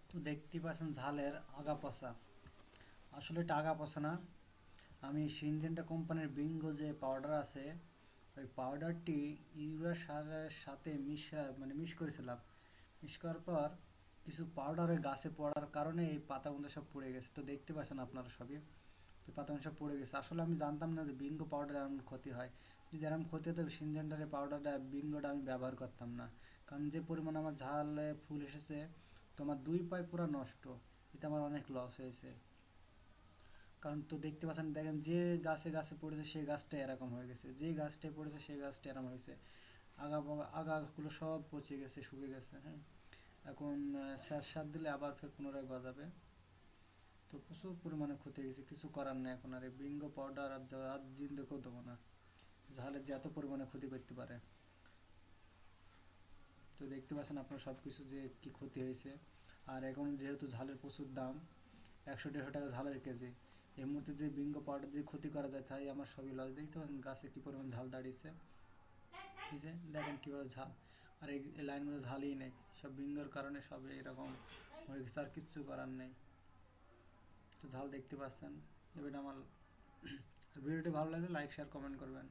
তো দেখতে পাচ্ছেন ঝালের আগা পচা। আসলে এটা আগা পচা না, আমি সিনজেন্টা কোম্পানির বিঙ্গো যে পাউডার আছে ওই পাউডারটি ইউরিয়া সারের সাথে মিশ করেছিলাম। মিশ করার পর কিছু পাউডার ওই গাছে পড়ার কারণে এই পাতাগুলো সব পড়ে গেছে। তো দেখতে পাচ্ছেন আপনারা সবই, তো পাতাগুলো সব পড়ে গেছে। আসলে আমি জানতাম না যে বিঙ্গো পাউডার এমন ক্ষতি হয়। যদি এরকম ক্ষতি হতো সিনজেন্টারের পাউডারটা বিঙ্গোটা আমি ব্যবহার করতাম না। কারণ যে পরিমাণ আমার ঝালে ফুল এসেছে, তো আমার 2 পাই পুরো নষ্ট। এতে আমার অনেক লস হয়েছে। কারণ তো দেখতে পাচ্ছেন, দেখেন যে গাছে গাছে পড়েছে সেই গাছটা এরকম হয়ে গেছে, যে গাছটায় পড়েছে সেই গাছটা এরকম হয়েছে। আগাগুলো সব পচে গেছে, শুকিয়ে গেছে। হ্যাঁ, এখন স্যাঁত সার দিলে আবার ফের পুনরায় গজাবে। তো প্রচুর পরিমাণে ক্ষতি হয়ে গেছে, কিছু করার নেই এখন। আর এই বিঙ্গো পাউডার আর জিন্দকেও দেবো না, ঝালের যে এত পরিমাণে ক্ষতি করতে পারে। তো দেখতে পাচ্ছেন আপনার সব কিছু যে কি ক্ষতি হয়েছে। আর এখন যেহেতু ঝালের প্রচুর দাম, 100-150 টাকা ঝালের কেজি, এই মুহূর্তে যদি বিঙ্গো পাউডার দিয়ে ক্ষতি করা যায় তাই আমার সবই লস। দেখতে পাচ্ছেন গাছে কি পরিমাণ ঝাল দাঁড়িয়েছে, এই যে দেখেন কীভাবে ঝাল। আর এই লাইনগুলো ঝালই নেই, সব বিঙ্গোর কারণে সব এরকম হয়ে গেছে, আর কিচ্ছু করার নেই। তো ঝাল দেখতে পাচ্ছেন। এবার আমার আর ভিডিওটি ভালো লাগলে লাইক শেয়ার কমেন্ট করবেন।